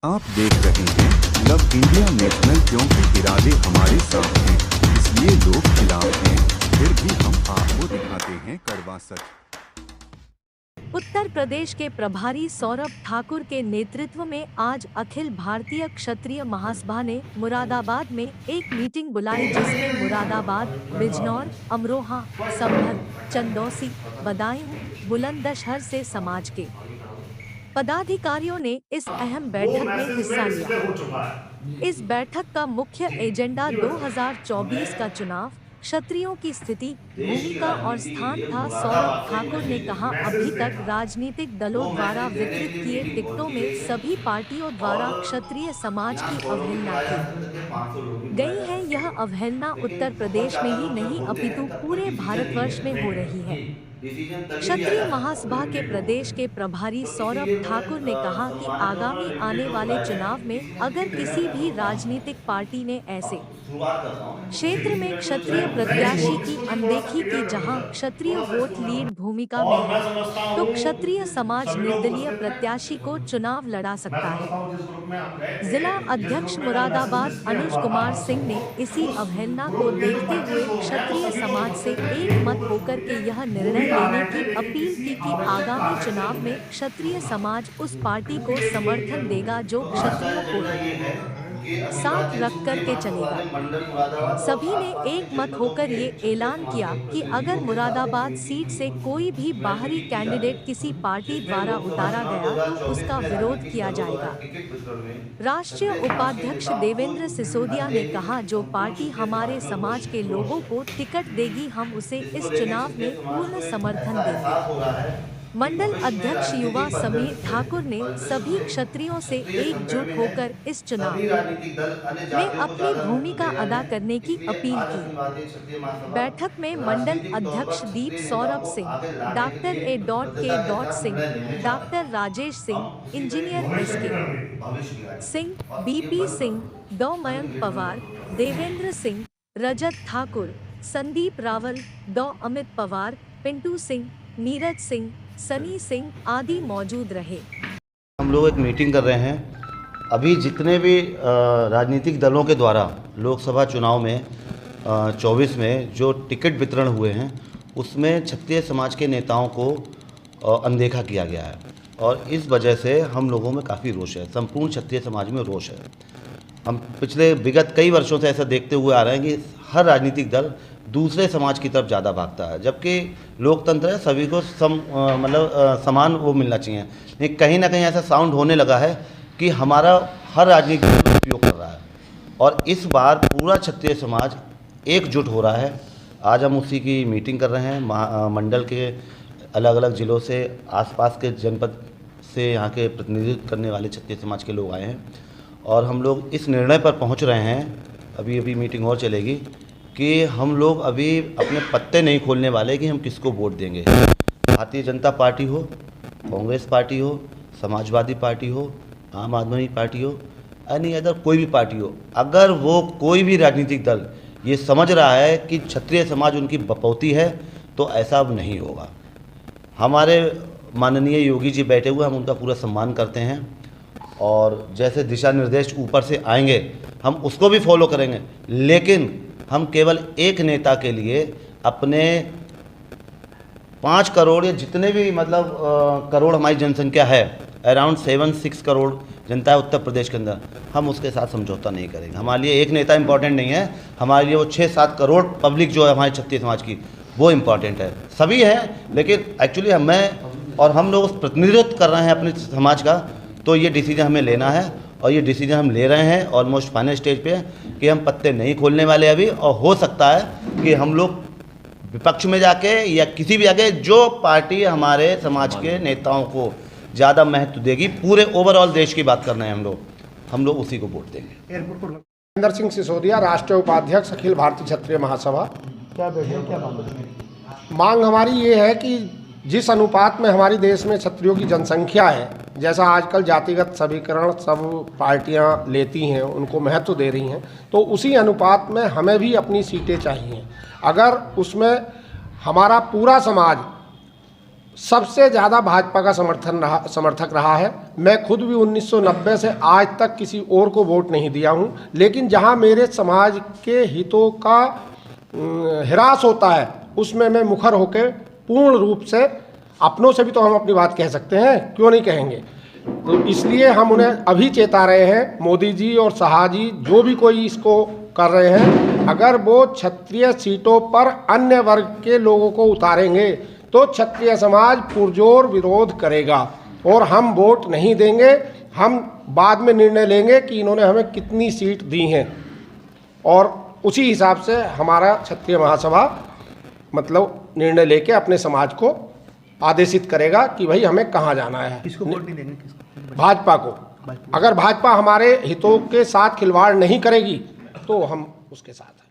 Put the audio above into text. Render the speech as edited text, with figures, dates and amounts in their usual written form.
आप देख रहे हैं लव इंडिया नेशनल, क्योंकि इरादे हमारे साथ हैं, इसलिए लोग खिलाफ हैं, फिर भी हम आपको दिखाते हैं कड़वा सच। उत्तर प्रदेश के प्रभारी सौरभ ठाकुर के नेतृत्व में आज अखिल भारतीय क्षत्रिय महासभा ने मुरादाबाद में एक मीटिंग बुलाई, जिसमें मुरादाबाद, बिजनौर, अमरोहा, संभल, चंदौसी, बदायूं, बुलंदशहर से समाज के पदाधिकारियों ने इस अहम बैठक में हिस्सा लिया। इस बैठक का मुख्य एजेंडा 2024 का चुनाव, क्षत्रियों की स्थिति, भूमिका और स्थान था। सौरभ ठाकुर ने कहा, अभी तक राजनीतिक दलों द्वारा वितरित किए टिकटों में सभी पार्टियों द्वारा क्षत्रिय समाज की अवहेलना की गई है। यह अवहेलना उत्तर प्रदेश में ही नहीं अपितु पूरे भारतवर्ष में हो रही है। क्षत्रिय महासभा के प्रदेश के प्रभारी सौरभ ठाकुर ने कहा कि आगामी आने वाले चुनाव में अगर किसी भी राजनीतिक पार्टी ने ऐसे क्षेत्र में क्षत्रिय प्रत्याशी की अनदेखी की जहां क्षत्रिय वोट लीड भूमिका में है, तो क्षत्रिय समाज निर्दलीय प्रत्याशी को चुनाव लड़ा सकता है। जिला अध्यक्ष मुरादाबाद अनुज कुमार सिंह ने इसी अवहेलना को देखते हुए क्षत्रिय समाज से एक मत होकर के यह निर्णय लेने की अपील की कि आगामी चुनाव में क्षत्रिय समाज उस पार्टी को समर्थन देगा जो क्षत्रियों को साथ रख कर के चलेगा। सभी ने एक मत होकर ये ऐलान किया कि अगर मुरादाबाद सीट से कोई भी बाहरी कैंडिडेट किसी पार्टी द्वारा उतारा गया तो उसका विरोध किया जाएगा। राष्ट्रीय उपाध्यक्ष देवेंद्र सिसोदिया ने कहा, जो पार्टी हमारे समाज के लोगों को टिकट देगी हम उसे इस चुनाव में पूर्ण समर्थन देंगे। मंडल अध्यक्ष युवा समीर ठाकुर ने सभी क्षत्रियों से एकजुट होकर इस चुनाव में अपनी भूमिका अदा करने की अपील की। बैठक में मंडल अध्यक्ष Deep Saurabh Singh, doctor A K. Singh, doctor Rajesh Singh, engineer S K. Singh, B P. Singh, डॉ. मयंक पवार, देवेंद्र सिंह, रजत ठाकुर, संदीप रावल, डॉ. अमित पवार, पिंटू सिंह, नीरज सिंह, सनी सिंह आदि मौजूद रहे। हम लोग एक मीटिंग कर रहे हैं। अभी जितने भी राजनीतिक दलों के द्वारा लोकसभा चुनाव में 24 में जो टिकट वितरण हुए हैं, उसमें क्षत्रिय समाज के नेताओं को अनदेखा किया गया है और इस वजह से हम लोगों में काफ़ी रोष है। संपूर्ण क्षत्रिय समाज में रोष है। हम पिछले विगत कई वर्षों से ऐसा देखते हुए आ रहे हैं कि हर राजनीतिक दल दूसरे समाज की तरफ ज़्यादा भागता है, जबकि लोकतंत्र है, सभी को समान वो मिलना चाहिए। लेकिन कहीं ना कहीं ऐसा साउंड होने लगा है कि हमारा हर राजनीतिक दल उपयोग कर रहा है और इस बार पूरा क्षत्रिय समाज एकजुट हो रहा है। आज हम उसी की मीटिंग कर रहे हैं। मंडल के अलग अलग ज़िलों से, आसपास के जनपद से यहाँ के प्रतिनिधित्व करने वाले क्षत्रिय समाज के लोग आए हैं और हम लोग इस निर्णय पर पहुँच रहे हैं, अभी मीटिंग और चलेगी, कि हम लोग अभी अपने पत्ते नहीं खोलने वाले कि हम किसको वोट देंगे। भारतीय जनता पार्टी हो, कांग्रेस पार्टी हो, समाजवादी पार्टी हो, आम आदमी पार्टी हो, एनी अदर कोई भी पार्टी हो, अगर वो कोई भी राजनीतिक दल ये समझ रहा है कि क्षत्रिय समाज उनकी बपौती है, तो ऐसा अब नहीं होगा। हमारे माननीय योगी जी बैठे हुए, हम उनका पूरा सम्मान करते हैं और जैसे दिशा निर्देश ऊपर से आएंगे हम उसको भी फॉलो करेंगे। लेकिन हम केवल एक नेता के लिए अपने 5 करोड़ या जितने भी करोड़ हमारी जनसंख्या है, अराउंड 7-6 करोड़ जनता है उत्तर प्रदेश के अंदर, हम उसके साथ समझौता नहीं करेंगे। हमारे लिए एक नेता इम्पॉर्टेंट नहीं है, हमारे लिए वो 6-7 करोड़ पब्लिक जो है हमारे क्षत्रिय समाज की, वो इम्पॉर्टेंट है। सभी हैं, लेकिन एक्चुअली हम लोग प्रतिनिधित्व कर रहे हैं अपने समाज का, तो ये डिसीजन हमें लेना है और ये डिसीजन हम ले रहे हैं ऑलमोस्ट फाइनल स्टेज पे कि हम पत्ते नहीं खोलने वाले अभी। और हो सकता है कि हम लोग विपक्ष में जाके या किसी भी आगे जो पार्टी हमारे समाज के नेताओं को ज़्यादा महत्व देगी, पूरे ओवरऑल देश की बात कर रहे हैं हम लोग उसी को वोट देंगे। देवेंद्र सिंह सिसोदिया, राष्ट्रीय उपाध्यक्ष अखिल भारतीय क्षत्रिय महासभा। क्या मांग हमारी ये है कि जिस अनुपात में हमारे देश में क्षत्रियों की जनसंख्या है, जैसा आजकल जातिगत समीकरण सब पार्टियां लेती हैं, उनको महत्व दे रही हैं, तो उसी अनुपात में हमें भी अपनी सीटें चाहिए। अगर उसमें हमारा पूरा समाज सबसे ज़्यादा भाजपा का समर्थक रहा है। मैं खुद भी 1990 से आज तक किसी और को वोट नहीं दिया हूं, लेकिन जहां मेरे समाज के हितों का हिरास होता है उसमें मैं मुखर होकर पूर्ण रूप से, अपनों से भी तो हम अपनी बात कह सकते हैं, क्यों नहीं कहेंगे। तो इसलिए हम उन्हें अभी चेता रहे हैं, मोदी जी और शाह जी जो भी कोई इसको कर रहे हैं, अगर वो क्षत्रिय सीटों पर अन्य वर्ग के लोगों को उतारेंगे तो क्षत्रिय समाज पुरजोर विरोध करेगा और हम वोट नहीं देंगे। हम बाद में निर्णय लेंगे कि इन्होंने हमें कितनी सीट दी हैं और उसी हिसाब से हमारा क्षत्रिय महासभा मतलब निर्णय लेके अपने समाज को आदेशित करेगा कि भाई हमें कहाँ जाना है। किसको वोट नहीं देंगे? किसको? भाजपा को। अगर भाजपा हमारे हितों के साथ खिलवाड़ नहीं करेगी तो हम उसके साथ हैं।